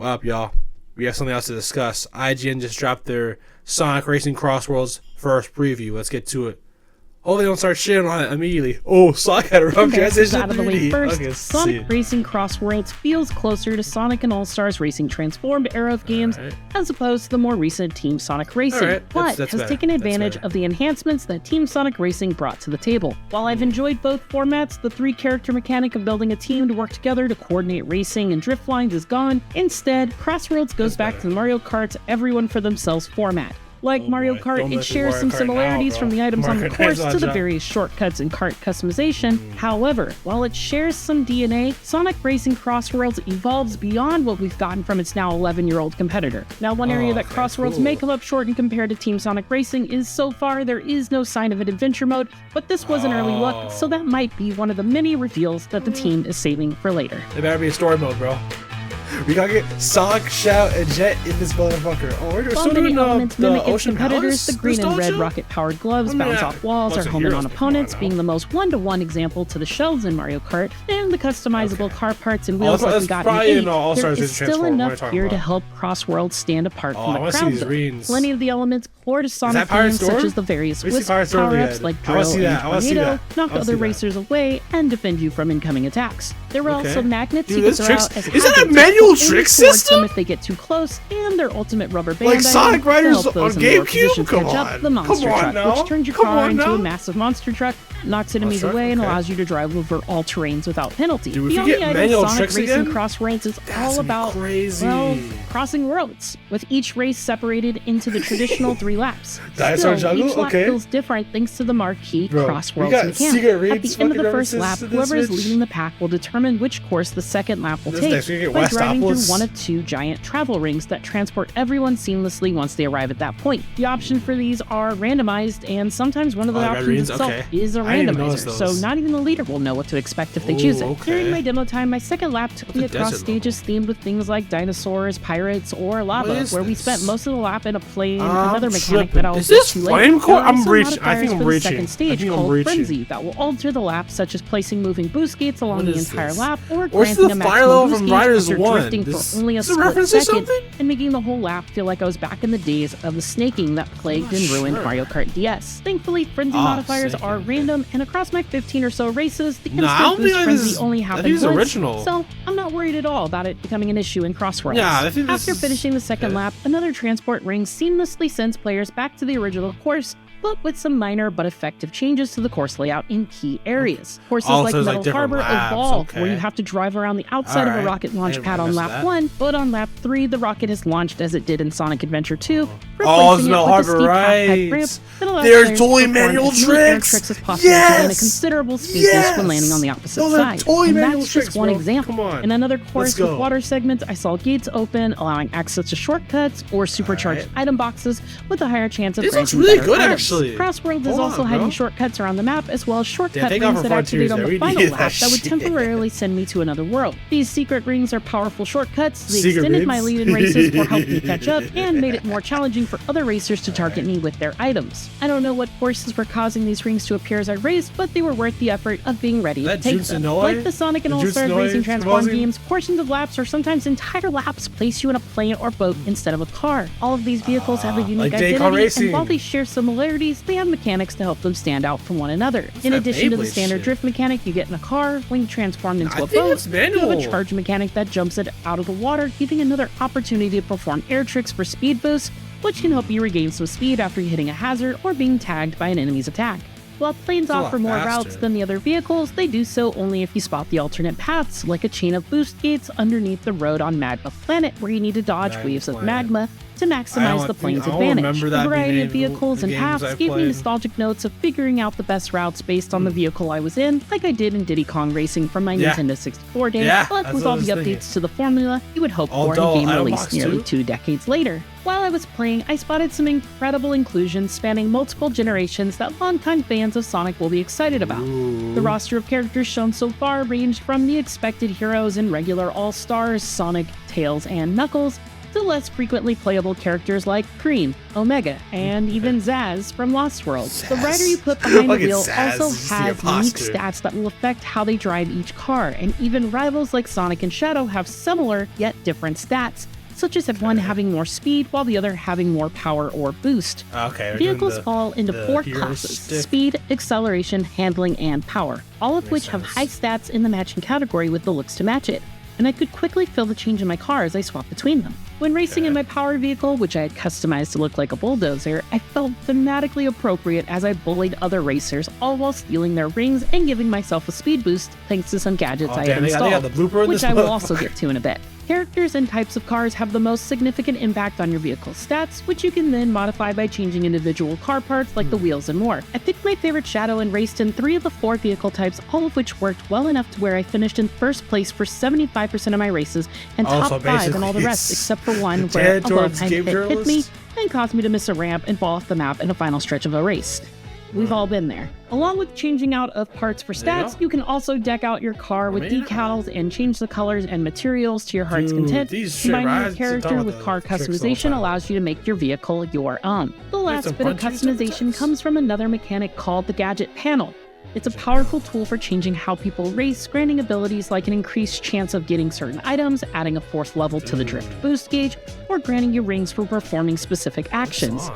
What up, y'all? We have something else to discuss. IGN just dropped their Sonic Racing Crossworlds first preview. Let's get to it. Hopefully they don't start shitting on it immediately. Oh, Sonic had a rough transition. Out of the way first, okay, Sonic Racing Crossworlds feels closer to Sonic and All-Stars Racing Transformed era of games, as opposed to the more recent Team Sonic Racing, but has taken advantage of the enhancements that Team Sonic Racing brought to the table. While I've enjoyed both formats, the three-character mechanic of building a team to work together to coordinate racing and drift lines is gone. Instead, Crossworlds goes back to the Mario Kart's everyone for themselves format. Like Mario Kart, it shares some similarities from the items on the course to the various shortcuts and kart customization. However, while it shares some DNA, Sonic Racing Crossworlds evolves beyond what we've gotten from its now 11-year-old competitor. Now, one area that Crossworlds may come up short in compared to Team Sonic Racing is so far there is no sign of an adventure mode, but this was an early look, so that might be one of the many reveals that the team is saving for later. There better be a story mode, bro. We gotta get Sonic, Shout, and Jet in this motherfucker. Oh, we're still doing elements the mimic its Ocean competitors. Palace The green and red nostalgia? rocket-powered gloves bounce off walls or home in on opponents, being the most one-to-one example to the shells in Mario Kart, and the customizable car parts and wheels like we got in 8. There is still enough here to help Crossworlds stand apart from the crowd, though. Plenty of the elements core to Sonic games, such as the various Wisp power-ups like Drill and Tornado, knock other racers away and defend you from incoming attacks. There are also magnets you can throw out as is that a manual trick system? If they get too close, and their ultimate rubber band like Sonic Riders on GameCube? Come on. The monster truck, now. which turns your car into a massive monster truck, knocks enemies away, and allows you to drive over all terrains without penalty. Dude, Beyond the item, Sonic Racing Crossworlds is all about, well, crossing worlds, with each race separated into the traditional 3 laps. Dinosaur Jungle? Each lap feels different thanks to the marquee Crossworlds mechanic. At the end of the first lap, whoever is leading the pack will determine which course the second lap will take by driving through one of 2 giant travel rings that transport everyone seamlessly once they arrive at that point. The option for these are randomized, and sometimes one of the options itself is a randomizer, so not even the leader will know what to expect if they choose it. During my demo time, my second lap took me across stages themed with things like dinosaurs, pirates, or lava, where we spent most of the lap in a plane, another mechanic that I'll get to later. I'm reaching. I think I'm reaching. Second stage called Frenzy that will alter the lap, such as placing moving boost gates along the entire lap, or granting a maximum boost gate after drifting for only a split second, and making the whole lap feel like I was back in the days of the snaking that plagued and ruined Mario Kart DS. Thankfully, Frenzy modifiers are random, and across my 15 or so races, the instant boost Frenzy only happens once, so I'm not worried at all about it becoming an issue in Crossworlds. After finishing the second lap, another transport ring seamlessly sends players back to the original course, but with some minor but effective changes to the course layout in key areas. Courses like Metal Harbor evolve, where you have to drive around the outside of a rocket launch pad on lap 1, but on lap 3, the rocket has launched as it did in Sonic Adventure 2, replacing it with a steep half-pipe ramp that allows players to perform as many air tricks as possible to gain a considerable speed boost when landing on the opposite side. And that's just one example. In another course with water segments, I saw gates open, allowing access to shortcuts or supercharged item boxes with a higher chance of granting better items. Crossworlds is also hiding shortcuts around the map, as well as shortcut rings that activate on the final lap that would temporarily send me to another world. These secret rings are powerful shortcuts. They extended my lead in races or helped me catch up, and made it more challenging for other racers to target me with their items. I don't know what forces were causing these rings to appear as I raced, but they were worth the effort of being ready to take them. Like the Sonic and All-Stars Racing Transform games, portions of laps or sometimes entire laps place you in a plane or boat instead of a car. All of these vehicles have a unique identity, and while they share similarities, they have mechanics to help them stand out from one another. In addition to the standard drift mechanic you get in a car, when you transform into a boat, you have a charge mechanic that jumps it out of the water, giving another opportunity to perform air tricks for speed boosts, which can help you regain some speed after hitting a hazard or being tagged by an enemy's attack. While planes offer more routes than the other vehicles, they do so only if you spot the alternate paths, like a chain of boost gates underneath the road on Magma Planet, where you need to dodge waves of magma to maximize the plane's advantage. The variety of vehicles and paths gave me nostalgic notes of figuring out the best routes based on the vehicle I was in, like I did in Diddy Kong Racing from my Nintendo 64 days, but with all the updates to the formula you would hope for in a game released nearly 2 decades later. While I was playing, I spotted some incredible inclusions spanning multiple generations that longtime fans of Sonic will be excited about. The roster of characters shown so far ranged from the expected heroes and regular All-Stars, Sonic, Tails, and Knuckles, to less frequently playable characters like Cream, Omega, and even Zaz from Lost Worlds. The rider you put behind the wheel also has unique stats that will affect how they drive each car, and even rivals like Sonic and Shadow have similar yet different stats, such as one having more speed while the other having more power or boost. Vehicles fall into 4 classes: speed, acceleration, handling, and power, all of which have high stats in the matching category with the looks to match it, and I could quickly feel the change in my car as I swapped between them. When racing in my power vehicle, which I had customized to look like a bulldozer, I felt thematically appropriate as I bullied other racers, all while stealing their rings and giving myself a speed boost thanks to some gadgets I had installed, which I will also get to in a bit. Characters and types of cars have the most significant impact on your vehicle's stats, which you can then modify by changing individual car parts like the wheels and more. I picked my favorite Shadow and raced in 3 of the 4 vehicle types, all of which worked well enough to where I finished in first place for 75% of my races and top 5 in all the rest except for one where a low-time hit me and caused me to miss a ramp and fall off the map in the final stretch of a race. We've all been there. Along with changing out of parts for stats, you can also deck out your car with decals and change the colors and materials to your heart's content. Combining your character with car customization allows you to make your vehicle your own. The last bit of customization comes from another mechanic called the Gadget Panel. It's a powerful tool for changing how people race, granting abilities like an increased chance of getting certain items, adding a 4th level to the drift boost gauge, or granting you rings for performing specific actions.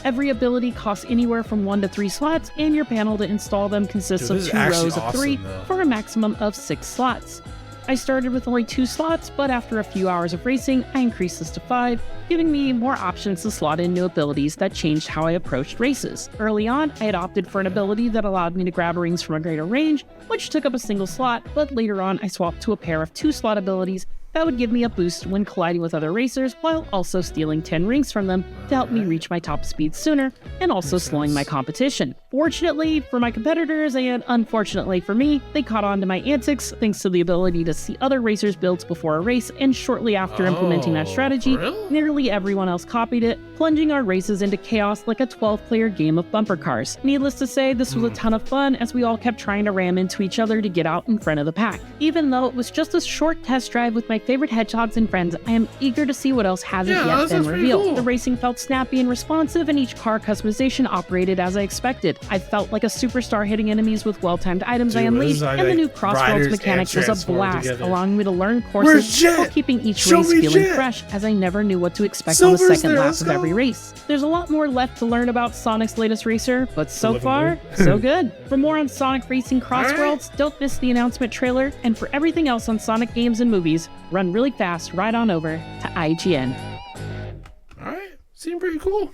Every ability costs anywhere from 1 to 3 slots, and your panel to install them consists of 2 rows of 3 for a maximum of 6 slots. I started with only 2 slots, but after a few hours of racing, I increased this to 5, giving me more options to slot in new abilities that changed how I approached races. Early on, I had opted for an ability that allowed me to grab rings from a greater range, which took up a single slot, but later on I swapped to a pair of 2-slot abilities that would give me a boost when colliding with other racers while also stealing 10 rings from them to help me reach my top speed sooner and also slowing my competition. Fortunately for my competitors and unfortunately for me, they caught on to my antics thanks to the ability to see other racers' builds before a race, and shortly after implementing that strategy, nearly everyone else copied it, plunging our races into chaos like a 12-player game of bumper cars. Needless to say, this was a ton of fun as we all kept trying to ram into each other to get out in front of the pack. Even though it was just a short test drive with my favorite hedgehogs and friends, I am eager to see what else hasn't yet been revealed. Cool. The racing felt snappy and responsive, and each car customization operated as I expected. I felt like a superstar hitting enemies with well-timed items I unleashed, and the new Crossworlds mechanic was a blast, allowing me to learn courses while keeping each race feeling fresh, as I never knew what to expect on the second lap of every race. There's a lot more left to learn about Sonic's latest racer, but so far, so good. For more on Sonic Racing Crossworlds, don't miss the announcement trailer, and for everything else on Sonic games and movies, run really fast right on over to IGN. Alright, seem pretty cool.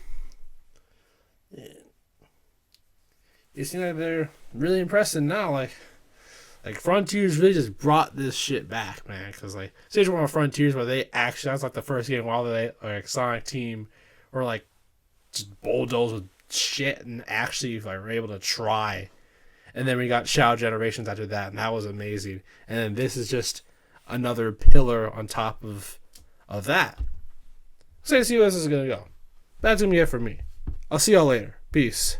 It seems like they're really impressive now. Like Frontiers really just brought this shit back, man. Because like Stage 1 of Frontiers, where they actually, that's like the first game while they like Sonic Team were like just bulldoze with shit and actually like were able to try. And then we got Shadow Generations after that, and that was amazing. And then this is just another pillar on top of that. So let's see where this is gonna go. That's gonna be it for me. I'll see y'all later. Peace.